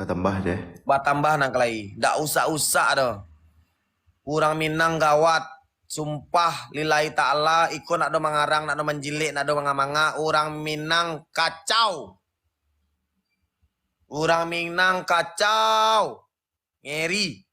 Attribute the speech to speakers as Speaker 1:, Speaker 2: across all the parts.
Speaker 1: Tambah deh.
Speaker 2: Batambah nang kelai. Ndak usah-usah dah. Urang Minang gawat. Sumpah lillahi ta'ala ikut nak do mangarang, nak do menjilik, nak do manga-manga. Urang Minang kacau. Urang Minang kacau. Ngeri.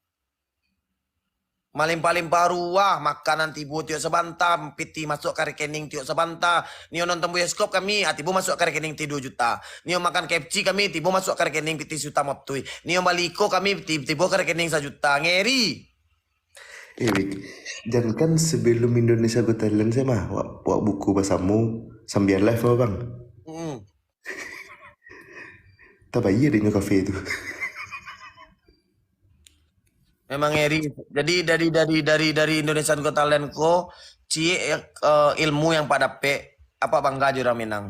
Speaker 2: Malimpah-limpah ruah makanan tibu tiok sebanta, piti masuk ke rekening tiok sebanta. Nio nonton bioskop kami, tibu masuk ke rekening ti 2 juta. Nio makan KFC kami, tibu masuk ke rekening piti juta motui. Nio baliko kami, tibu ke rekening 1 juta. Ngeri.
Speaker 1: Wik, jangan kan sebelum Indonesia Got Talent saya mah, wak buku pasamu sambil live apa bang? Tak bayar deh kafe itu.
Speaker 2: Memang ngeri. Jadi dari Indonesian Got Talent ko, ilmu yang pada apa bangga aja orang Minang.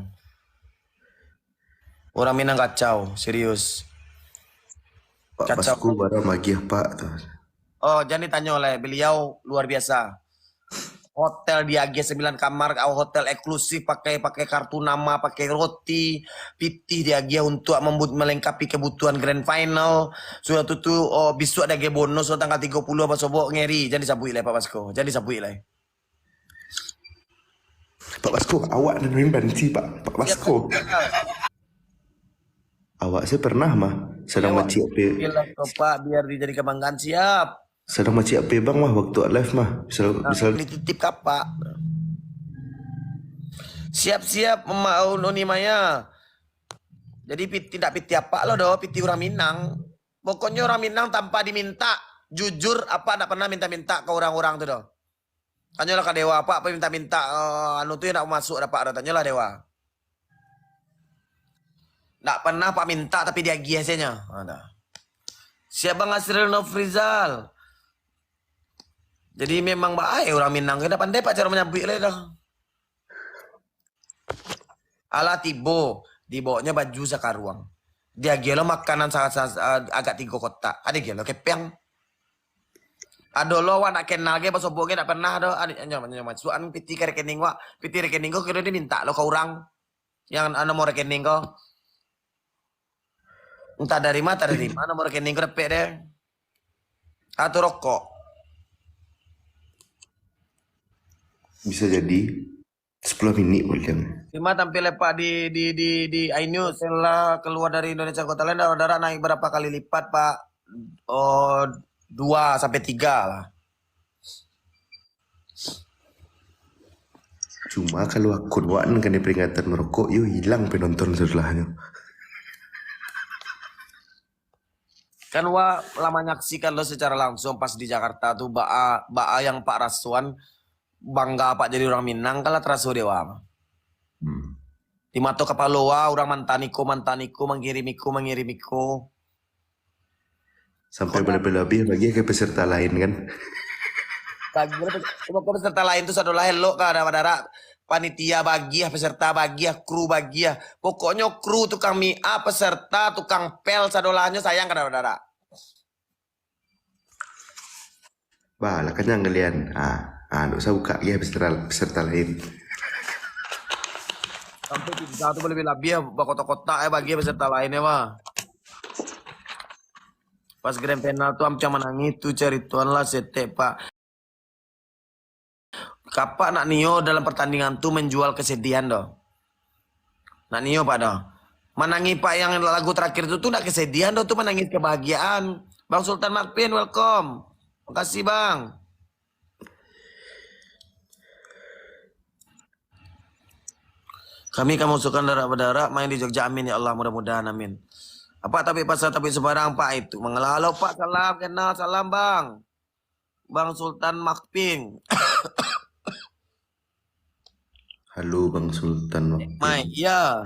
Speaker 2: Orang Minang kacau, serius.
Speaker 1: Pak Pasku barang lagi apa tuh?
Speaker 2: Oh, jangan ditanya oleh beliau luar biasa. Hotel di AG 9 kamar, hotel eksklusif pakai kartu nama, pakai roti, pitih di AG untuk melengkapi kebutuhan grand final. Sudah tutu besok ada bonus tanggal 30 apa sobok ngeri. Jangan disabui lah Pak Basko. Jangan disabui lah.
Speaker 1: Pak Basko, awak nemuin banci Pak Basko. Awak saya pernah mah sedang macam apa?
Speaker 2: Pak biar dijadi kebanggaan siap.
Speaker 1: Sedang macam apa bang mah waktu live mah misal
Speaker 2: dititip kapak. Siap-siap mau noni maya. Jadi tidak piti apa lo do, piti orang Minang. Pokoknya orang Minang tanpa diminta, jujur apa nak pernah minta-minta ke orang-orang tuh do. Tanyalah ke dewa apa minta-minta anu tuh nak masuk dapat ada tanyalah dewa. Nak pernah Pak minta tapi dia giasnya. Ada. Siapa Asril Nofrizal? Jadi memang baik orang Minang kita pandai Pak cara menyabik lah dah. Ala tibo, dibawanya baju sakaruang. Dia gelo makanan sangat agak 3 kotak. Ada gelo kepeng. Ada lo nak kenal ge pas oboge nak pernah do. Ada nyaman suan piti ke rekening wa, piti rekening ko kira dia minta lo ke orang yang nomor rekening ko. Entah dari mana nomor rekening ko dapet deh. Atau rokok.
Speaker 1: bisa jadi 10 menit boleh.
Speaker 2: Lima tampil lepak di iNews setelah keluar dari Indonesia Got Talent, saudara naik berapa kali lipat Pak? 2 sampai 3 lah.
Speaker 1: Cuma kalau akun wan kan peringatan merokok, yuk hilang penonton sebelahnya.
Speaker 2: Kan lama nyaksikan lo secara langsung pas di Jakarta tuh Baa yang Pak Raswan bangga Pak jadi orang Minang kalah terasu dewa. Di mata kapaloa orang mantaniku mengirimiku.
Speaker 1: Sampai berlebih bagi ke peserta lain kan.
Speaker 2: Cuma peserta lain tuh satu lain lo kan ada panitia bagiah, peserta bagiah, kru bagiah. Pokoknya kru tukang mia, peserta tukang pel sadolahnya sayang kan saudara.
Speaker 1: Bah, lah kan yang ngelian. Nggak usah buka ya peserta lain.
Speaker 2: Sampai satu lebih kotak-kotak bagi peserta lainnya mah. Pas grand final tuh amca menangis tuh cerituan lah sete Pak. Kapak nak Nio dalam pertandingan tuh menjual kesedihan doh. Nak Nio Pak doh. Menangis Pak yang lagu terakhir itu tuh nak kesedihan doh tuh menangis kebahagiaan. Bang Sultan Makpin welcome. Makasih Bang. Kami kamu suka darah berdarah main di Jogja amin ya Allah mudah-mudahan amin. Apa tapi pasal tapi sebarang Pak itu. Mengelah Pak salam kenal salam Bang. Bang Sultan Makpin.
Speaker 1: Halo Bang Sultan Makpin.
Speaker 2: Mai, iya.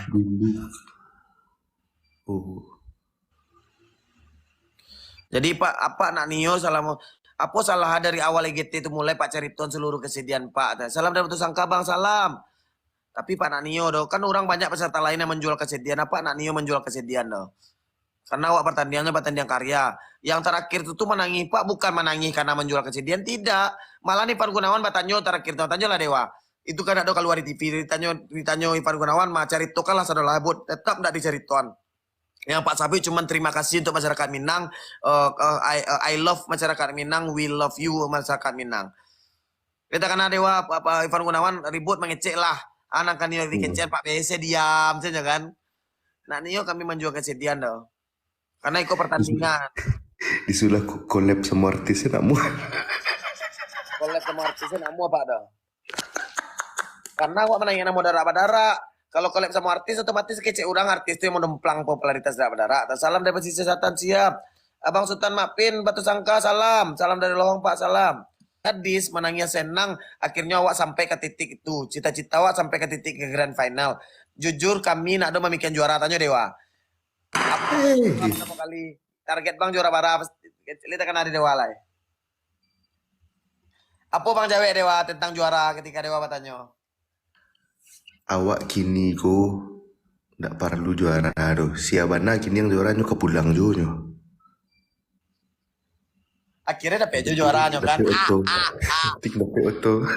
Speaker 2: Jadi Pak apa nak Nio salam apa salah dari awal EGT itu mulai Pak cerituan seluruh kesedihan Pak. Salam dari sangka Bang salam. Tapi Pak Nanio doh, kan orang banyak peserta lain yang menjual kesedihan. Apa Nanio menjual kesedihan doh? Karena awak pertandingannya pertandingan karya. Yang terakhir itu menangis Pak, bukan menangis karena menjual kesedihan, tidak. Malah nih Pak Gunawan Batanyo terakhir tuh tanya lah Dewa. Itu kan ada keluar di TV ditanya Ivan Gunawan mah cerita kalah saudara labut tetap ndak dicerituan. Yang Pak Sabi cuman terima kasih untuk masyarakat Minang. I love masyarakat Minang. We love you masyarakat Minang. Kita kan ada Pak Ivan Gunawan ribut mengecek lah. Anak kan Nio dikecek Pak BC diam saja kan. Nah Nio kami menjual kesedihan dah. Karena ikut pertandingan.
Speaker 1: Disulah collab sama artisnya nak mau.
Speaker 2: Collab sama artisnya nak mau apa dah. Karena awak menanya nama darah-darah. Kalau collab sama artis otomatis kecek orang artis itu yang menemplang popularitas darah-darah. Salam dari pesisir selatan siap. Abang Sultan Mapin Batu Sangka salam. Salam dari Lohong Pak salam. Hadis menangnya senang akhirnya awak sampai ke titik itu. Cita-cita awak sampai ke titik ke grand final. Jujur kami nak ada memikirkan juara tanya Dewa. Apa kali target Bang juara bara kita kan ada Dewa lah. Apa Bang Jawa Dewa tentang juara ketika Dewa bertanya?
Speaker 1: Awak kini ko ndak perlu juara aduh. Siabana kini yang juaranya kepulang jonyo.
Speaker 2: Akhirnya dapet juaranya kan.
Speaker 1: Dapet oto.